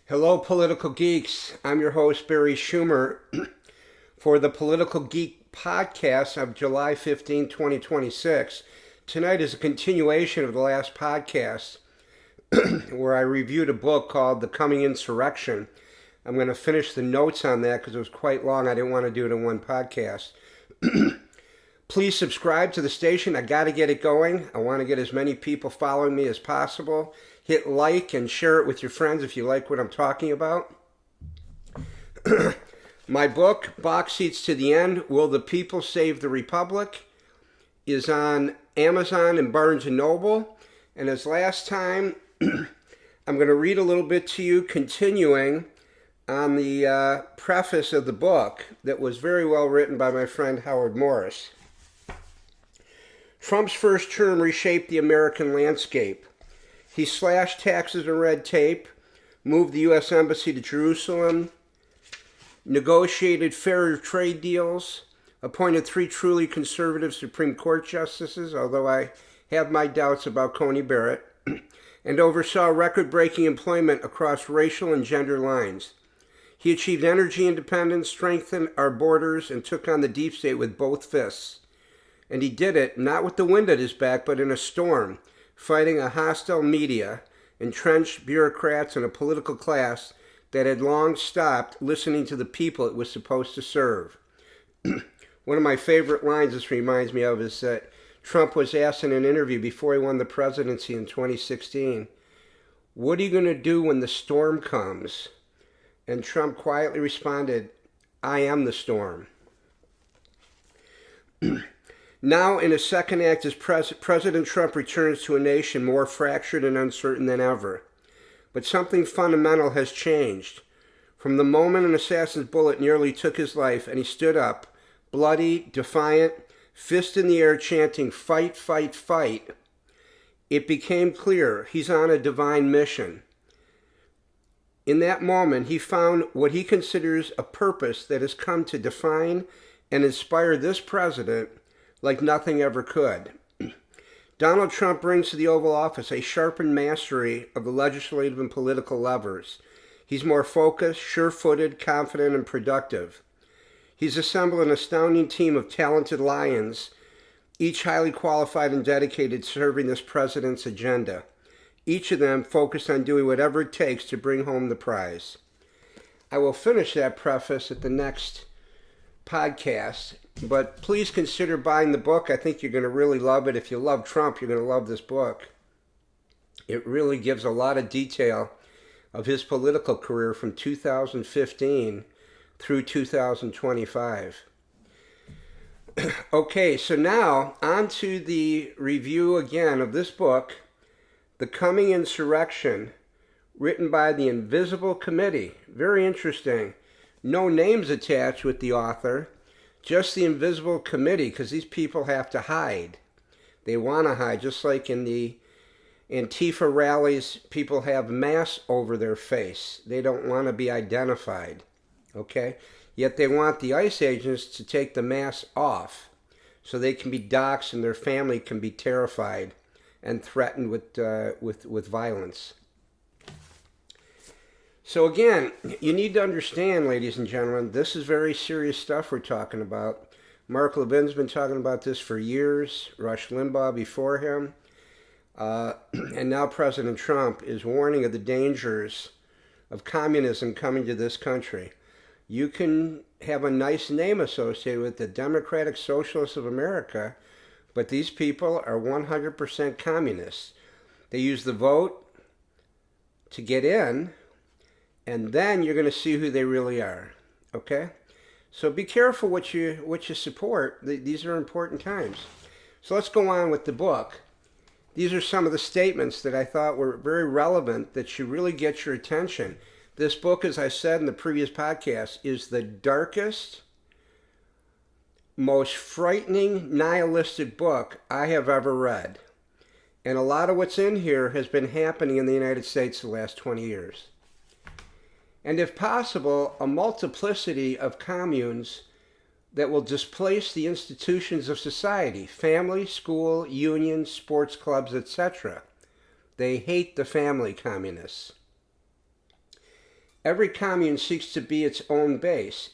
Hello, political geeks. I'm your host, Barry Schumer, for the Political Geek podcast of July 15, 2026. Tonight is a continuation of the last podcast where I reviewed a book called The Coming Insurrection. I'm going to finish the notes on that because it was quite long. I didn't want to do it in one podcast. Please subscribe to the station. I got to get it going. I want to get as many people following me as possible. Hit like and share it with your friends if you like what I'm talking about. My book, Box Seats to the End, Will the People Save the Republic, is on Amazon and Barnes & Noble. And as last time, I'm going to read a little bit to you, continuing on the preface of the book that was very well written by my friend Howard Morris. Trump's first term reshaped the American landscape. He slashed taxes and red tape, moved the U.S. Embassy to Jerusalem, negotiated fairer trade deals, appointed 3 truly conservative Supreme Court justices, although I have my doubts about Coney Barrett, and oversaw record-breaking employment across racial and gender lines. He achieved energy independence, strengthened our borders, and took on the deep state with both fists. And he did it not with the wind at his back, but in a storm, fighting a hostile media, entrenched bureaucrats, and a political class that had long stopped listening to the people it was supposed to serve. One of my favorite lines this reminds me of is that Trump was asked in an interview before he won the presidency in 2016, "What are you going to do when the storm comes?" And Trump quietly responded, "I am the storm." Now, in his second act as President Trump returns to a nation more fractured and uncertain than ever. But something fundamental has changed. From the moment an assassin's bullet nearly took his life and he stood up, bloody, defiant, fist in the air chanting, "Fight, fight, fight," it became clear he's on a divine mission. In that moment, he found what he considers a purpose that has come to define and inspire this president like nothing ever could. Donald Trump brings to the Oval Office a sharpened mastery of the legislative and political levers. He's more focused, sure-footed, confident, and productive. He's assembled an astounding team of talented lions, each highly qualified and dedicated to serving this president's agenda. Each of them focused on doing whatever it takes to bring home the prize. I will finish that preface at the next podcast, but please consider buying the book. I think you're going to really love it. If you love Trump, you're going to love this book. It really gives a lot of detail of his political career from 2015 through 2025. Okay, so now on to the review again of this book, The Coming Insurrection, written by the Invisible Committee. Very interesting. No names attached with the author, just the Invisible Committee, because these people have to hide. They want to hide, just like in the Antifa rallies, people have masks over their face. They don't want to be identified, okay? Yet they want the ICE agents to take the masks off so they can be doxxed and their family can be terrified and threatened with violence. So again, you need to understand, ladies and gentlemen, this is very serious stuff we're talking about. Mark Levin's been talking about this for years, Rush Limbaugh before him, and now President Trump is warning of the dangers of communism coming to this country. You can have a nice name associated with the Democratic Socialists of America, but these people are 100% communists. They use the vote to get in, and then you're going to see who they really are, okay? So be careful what you support. These are important times. So let's go on with the book. These are some of the statements that I thought were very relevant that should really get your attention. This book, as I said in the previous podcast, is the darkest, most frightening, nihilistic book I have ever read. And a lot of what's in here has been happening in the United States the last 20 years. And if possible, a multiplicity of communes that will displace the institutions of society, family, school, unions, sports clubs, etc. They hate the family, communists. Every commune seeks to be its own base.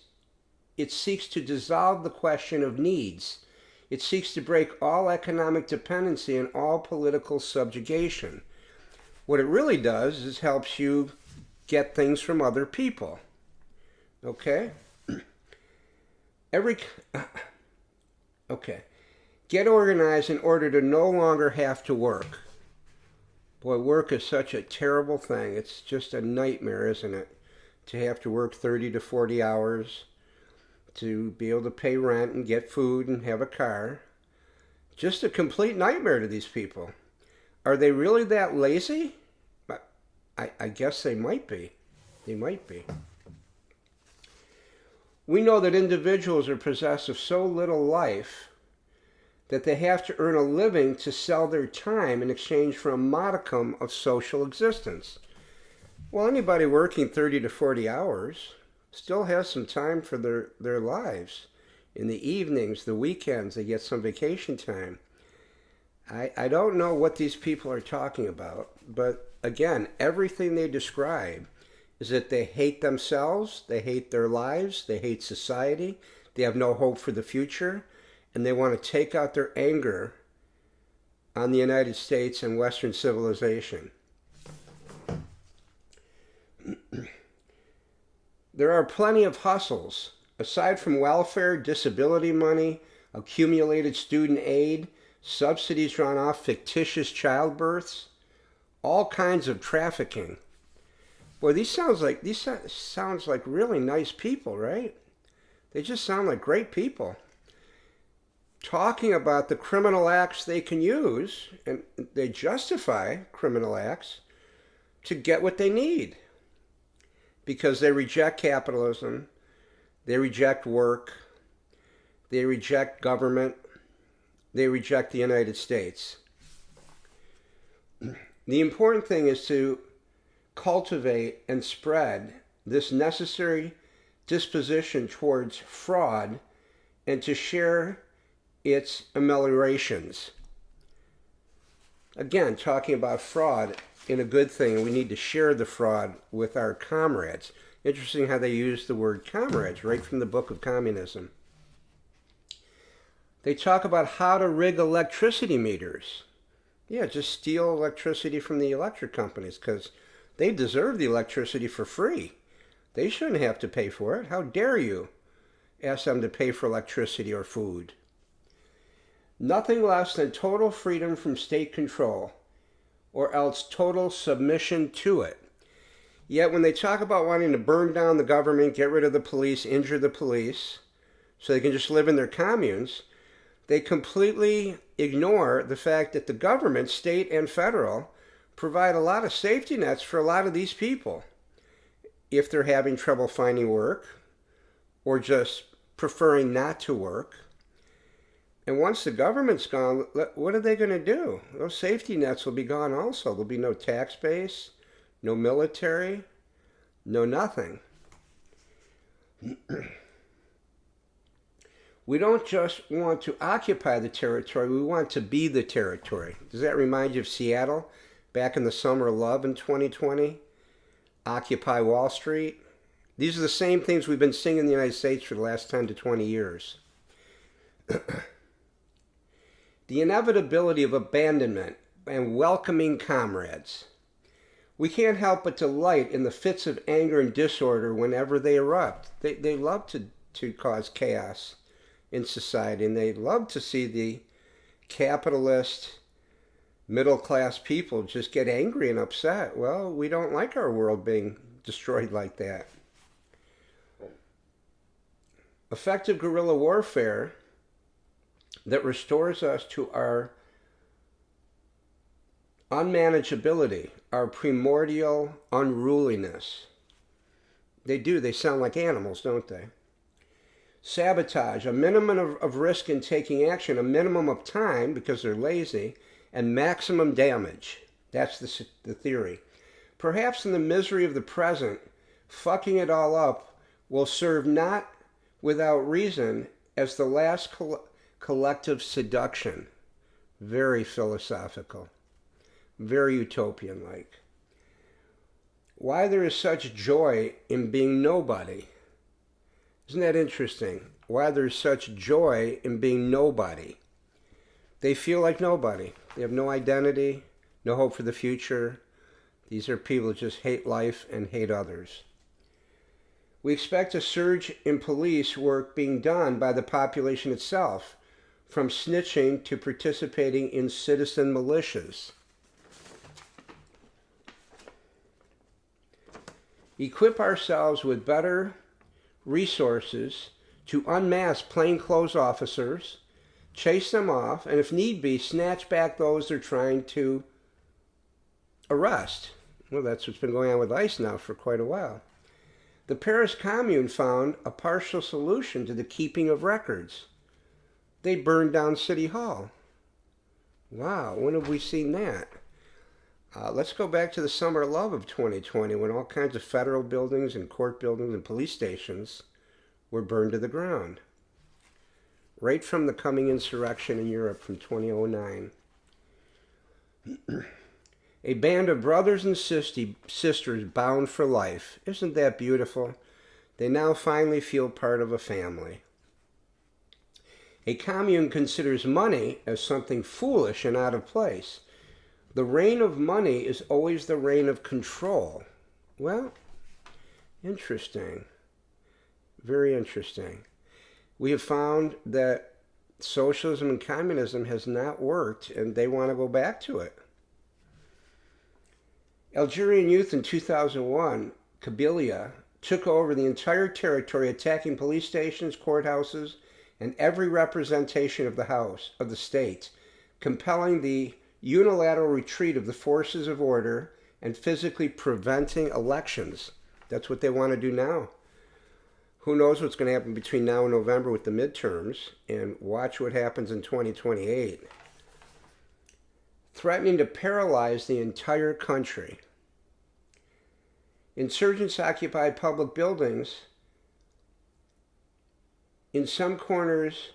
It seeks to dissolve the question of needs. It seeks to break all economic dependency and all political subjugation. What it really does is helps you get things from other people. Okay? Okay. Get organized in order to no longer have to work. Boy, work is such a terrible thing. It's just a nightmare, isn't it? To have to work 30 to 40 hours to be able to pay rent and get food and have a car. Just a complete nightmare to these people. Are they really that lazy? I guess they might be. They might be. We know that individuals are possessed of so little life that they have to earn a living to sell their time in exchange for a modicum of social existence. Well, anybody working 30 to 40 hours still has some time for their lives. In the evenings, the weekends, they get some vacation time. I don't know what these people are talking about, but again, everything they describe is that they hate themselves, they hate their lives, they hate society, they have no hope for the future, and they want to take out their anger on the United States and Western civilization. There are plenty of hustles. Aside from welfare, disability money, accumulated student aid, subsidies drawn off fictitious childbirths, all kinds of trafficking. Boy, these sounds like really nice people, right? They just sound like great people. Talking about the criminal acts they can use, and they justify criminal acts to get what they need. Because they reject capitalism, they reject work, they reject government, they reject the United States. The important thing is to cultivate and spread this necessary disposition towards fraud and to share its ameliorations. Again, talking about fraud in a good thing, we need to share the fraud with our comrades. Interesting how they use the word comrades right from the Book of Communism. They talk about how to rig electricity meters. Yeah, just steal electricity from the electric companies because they deserve the electricity for free. They shouldn't have to pay for it. How dare you ask them to pay for electricity or food? Nothing less than total freedom from state control, or else total submission to it. Yet when they talk about wanting to burn down the government, get rid of the police, injure the police, so they can just live in their communes, they completely ignore the fact that the government, state and federal, provide a lot of safety nets for a lot of these people if they're having trouble finding work or just preferring not to work. And once the government's gone, what are they going to do? Those safety nets will be gone also. There'll be no tax base, no military, no nothing. We don't just want to occupy the territory, we want to be the territory. Does that remind you of Seattle back in the summer of love in 2020? Occupy Wall Street. These are the same things we've been seeing in the United States for the last 10 to 20 years. The inevitability of abandonment and welcoming comrades. We can't help but delight in the fits of anger and disorder whenever they erupt. They love to cause chaos in society, and they love to see the capitalist, middle-class people just get angry and upset. Well, we don't like our world being destroyed like that. Effective guerrilla warfare that restores us to our unmanageability, our primordial unruliness. They sound like animals, don't they? Sabotage, a minimum of risk in taking action, a minimum of time because they're lazy, and maximum damage. That's the theory. Perhaps in the misery of the present, fucking it all up will serve not without reason as the last collective seduction. Very philosophical. Very utopian-like. Why there is such joy in being nobody. Isn't that interesting? Why there's such joy in being nobody. They feel like nobody. They have no identity, no hope for the future. These are people that just hate life and hate others. We expect a surge in police work being done by the population itself, from snitching to participating in citizen militias. Equip ourselves with better resources to unmask plainclothes officers, chase them off, and if need be, snatch back those they're trying to arrest. Well, that's what's been going on with ICE now for quite a while. The Paris Commune found a partial solution to the keeping of records. They burned down City Hall. Wow, when have we seen that? Let's go back to the summer of love of 2020 when all kinds of federal buildings and court buildings and police stations were burned to the ground. Right from the coming insurrection in Europe from 2009. A band of brothers and sisters bound for life. Isn't that beautiful? They now finally feel part of a family. A commune considers money as something foolish and out of place. The reign of money is always the reign of control. Well, interesting. Very interesting. We have found that socialism and communism has not worked, and they want to go back to it. Algerian youth in 2001, Kabylia, took over the entire territory, attacking police stations, courthouses, and every representation of the state, compelling the unilateral retreat of the forces of order and physically preventing elections. That's what they want to do now. Who knows what's going to happen between now and November with the midterms, and watch what happens in 2028. Threatening to paralyze the entire country. Insurgents occupied public buildings. In some corners,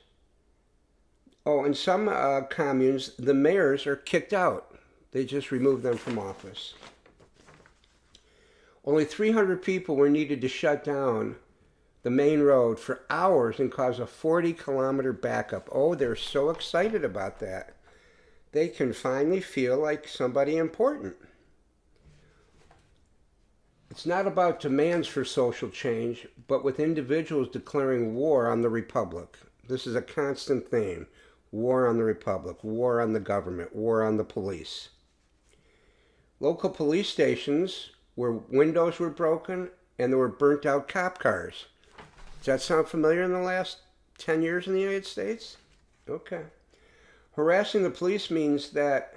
in some communes, the mayors are kicked out. They just removed them from office. Only 300 people were needed to shut down the main road for hours and cause a 40-kilometer backup. Oh, they're so excited about that. They can finally feel like somebody important. It's not about demands for social change, but with individuals declaring war on the Republic. This is a constant theme. War on the Republic, war on the government, war on the police. Local police stations where windows were broken and there were burnt out cop cars. Does that sound familiar in the last 10 years in the United States? Okay. Harassing the police means that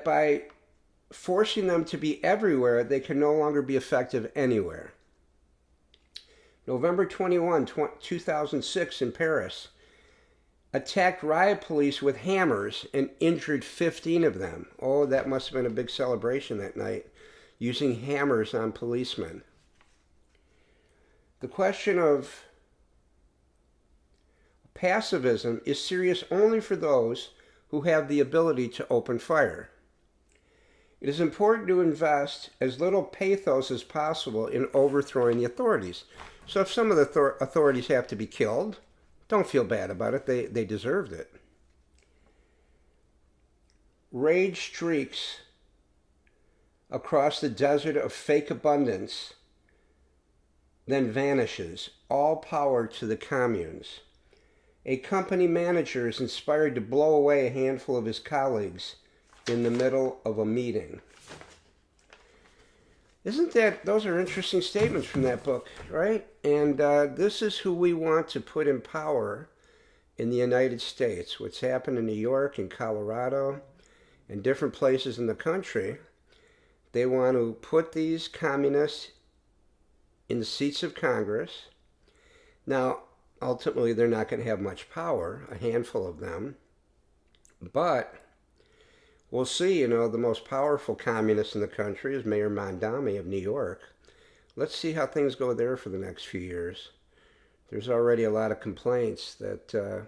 by forcing them to be everywhere, they can no longer be effective anywhere. November 21, 2006 in Paris, attacked riot police with hammers and injured 15 of them. Oh, that must have been a big celebration that night, using hammers on policemen. The question of pacifism is serious only for those who have the ability to open fire. It is important to invest as little pathos as possible in overthrowing the authorities. So if some of the authorities have to be killed, don't feel bad about it. They deserved it. Rage streaks across the desert of fake abundance, then vanishes. All power to the communes. A company manager is inspired to blow away a handful of his colleagues in the middle of a meeting. Those are interesting statements from that book, right? And this is who we want to put in power in the United States. What's happened in New York and Colorado and different places in the country, they want to put these communists in the seats of Congress. Now, ultimately, they're not going to have much power, a handful of them. But we'll see, the most powerful communist in the country is Mayor Mondami of New York. Let's see how things go there for the next few years. There's already a lot of complaints that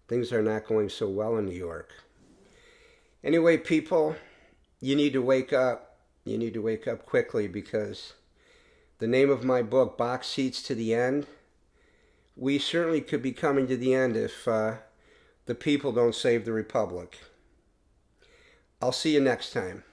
things are not going so well in New York. Anyway, people, you need to wake up. You need to wake up quickly, because the name of my book, Box Seats to the End, we certainly could be coming to the end if the people don't save the Republic. I'll see you next time.